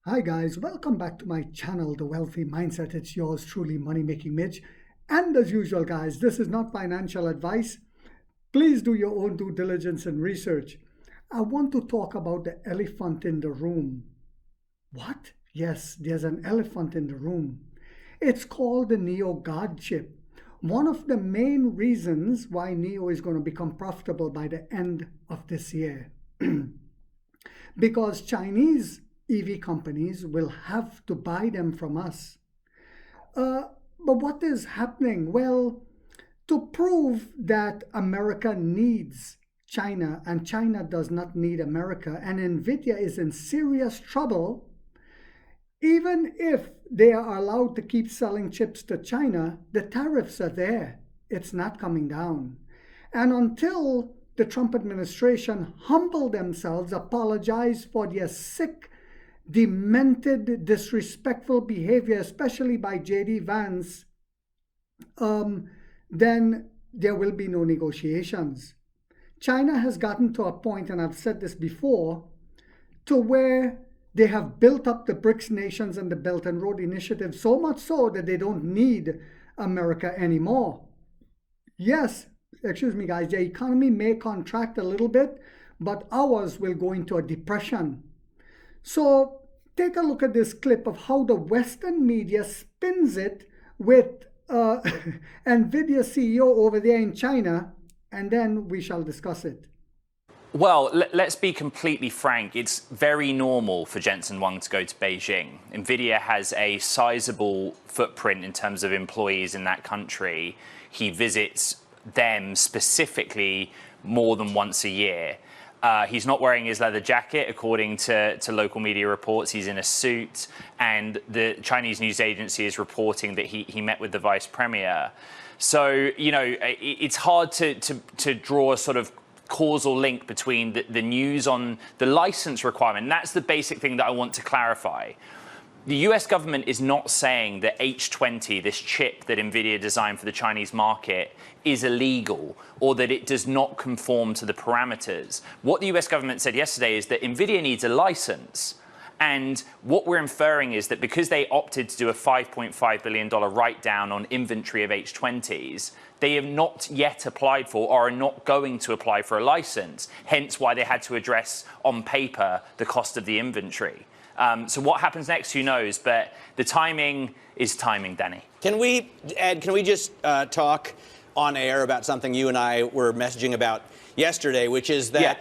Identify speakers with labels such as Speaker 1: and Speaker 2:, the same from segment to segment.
Speaker 1: Hi guys, welcome back to my channel, The Wealthy Mindset. It's yours truly, Money Making Mitch. And as usual guys, this is not financial advice. Please do your own due diligence and research. I want to talk about the elephant in the room. What? Yes, there's an elephant in the room. It's called the Neo God chip. One of the main reasons why Neo is going to become profitable by the end of this year. Because Chinese EV companies will have to buy them from us. But what is happening? Well, to prove that America needs China and China does not need America, and Nvidia is in serious trouble, even if they are allowed to keep selling chips to China, the tariffs are there. It's not coming down. And until the Trump administration humble themselves, apologize for their sick, demented, disrespectful behavior, especially by J.D. Vance, then there will be no negotiations. China has gotten to a point, and I've said this before, to where they have built up the BRICS nations and the Belt and Road Initiative so much so that they don't need America anymore. Yes, excuse me guys, the economy may contract a little bit, but ours will go into a depression. So take a look at this clip of how the Western media spins it with Nvidia CEO over there in China, and then we shall discuss it.
Speaker 2: Well, let's be completely frank. It's very normal for Jensen Huang to go to Beijing. Nvidia has a sizable footprint in terms of employees in that country. He visits them specifically more than once a year. He's not wearing his leather jacket, according to local media reports. He's in a suit, and the Chinese news agency is reporting that he met with the vice premier. So, you know, it's hard to draw a sort of causal link between the news on the license requirement. And that's the basic thing that I want to clarify. The US government is not saying that H20, this chip that Nvidia designed for the Chinese market, is illegal or that it does not conform to the parameters. What the US government said yesterday is that Nvidia needs a license. And what we're inferring is that because they opted to do a $5.5 billion write-down on inventory of H20s, they have not yet applied for or are not going to apply for a license, hence why they had to address on paper the cost of the inventory. So what happens next, who knows? But the timing is timing, Danny.
Speaker 3: Ed, can we just talk on air about something you and I were messaging about yesterday, which is that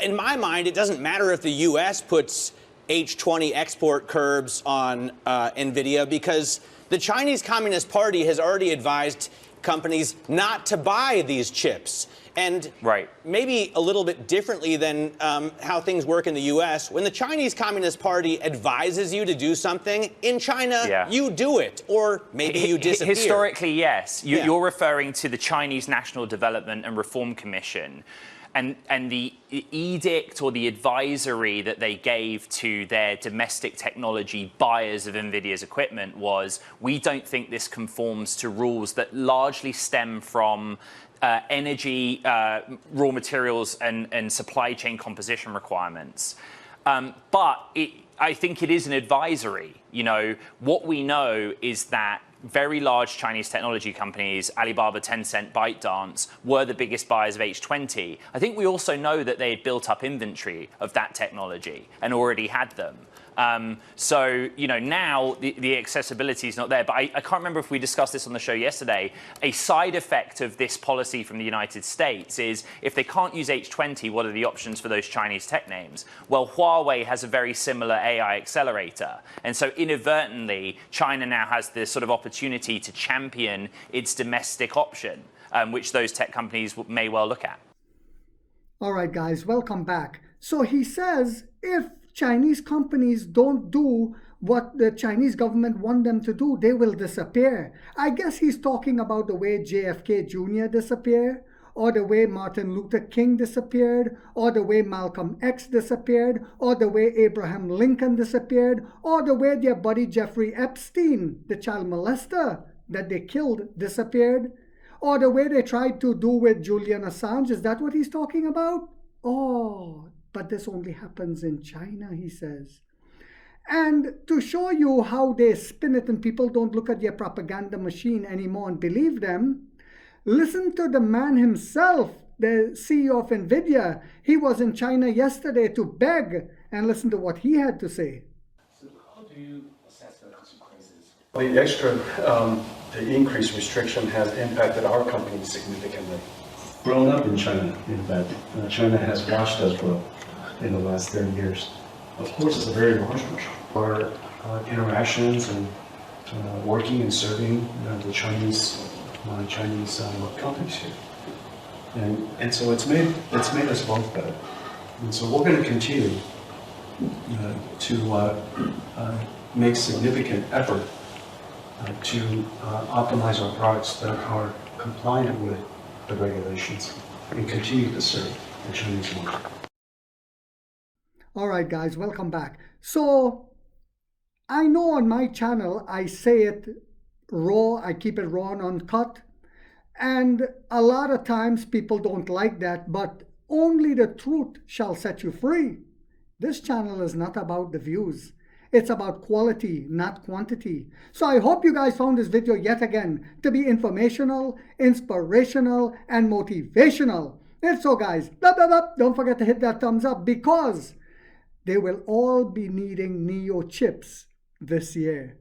Speaker 3: in my mind, it doesn't matter if the U.S. puts H20 export curbs on Nvidia, because the Chinese Communist Party has already advised companies not to buy these chips. And maybe a little bit differently than how things work in the U.S., when the Chinese Communist Party advises you to do something, in China, you do it, or maybe you disappear.
Speaker 2: Historically, yes. You're referring to the Chinese National Development and Reform Commission. And the edict or the advisory that they gave to their domestic technology buyers of Nvidia's equipment was, we don't think this conforms to rules that largely stem from energy, raw materials, and supply chain composition requirements. But I think it is an advisory. You know, what we know is that very large Chinese technology companies, Alibaba, Tencent, ByteDance, were the biggest buyers of H20. I think we also know that they had built up inventory of that technology and already had them. So, you know, now the accessibility is not there. But I can't remember if we discussed this on the show yesterday. A side effect of this policy from the United States is, if they can't use H20, what are the options for those Chinese tech names? Well, Huawei has a very similar AI accelerator. And so inadvertently, China now has this sort of opportunity to champion its domestic option, which those tech companies may well look at.
Speaker 1: All right, guys, welcome back. So he says, if Chinese companies don't do what the Chinese government want them to do, they will disappear. I guess he's talking about the way JFK Jr. disappeared, or the way Martin Luther King disappeared, or the way Malcolm X disappeared, or the way Abraham Lincoln disappeared, or the way their buddy Jeffrey Epstein, the child molester that they killed, disappeared, or the way they tried to do with Julian Assange. Is that what he's talking about? Oh, but this only happens in China, he says. And to show you how they spin it and people don't look at their propaganda machine anymore and believe them, listen to the man himself, the CEO of Nvidia. He was in China yesterday to beg, and listen to what he had to say.
Speaker 4: So how do you assess the consequences? The increased restriction has impacted our company significantly. Grown up in China, in fact. China has watched us grow in the last 30 years. Of course, it's a very large market. Our interactions and working and serving the Chinese companies here. And so it's made us both better. And so we're going to continue to make significant effort to optimize our products that are compliant with the regulations and continue to serve the Chinese market.
Speaker 1: All right, guys, welcome back. So I know on my channel, I say it raw, I keep it raw and uncut. And a lot of times people don't like that, but only the truth shall set you free. This channel is not about the views. It's about quality, not quantity. So I hope you guys found this video yet again to be informational, inspirational, and motivational. If so, guys, don't forget to hit that thumbs up, because they will all be needing Neo chips this year.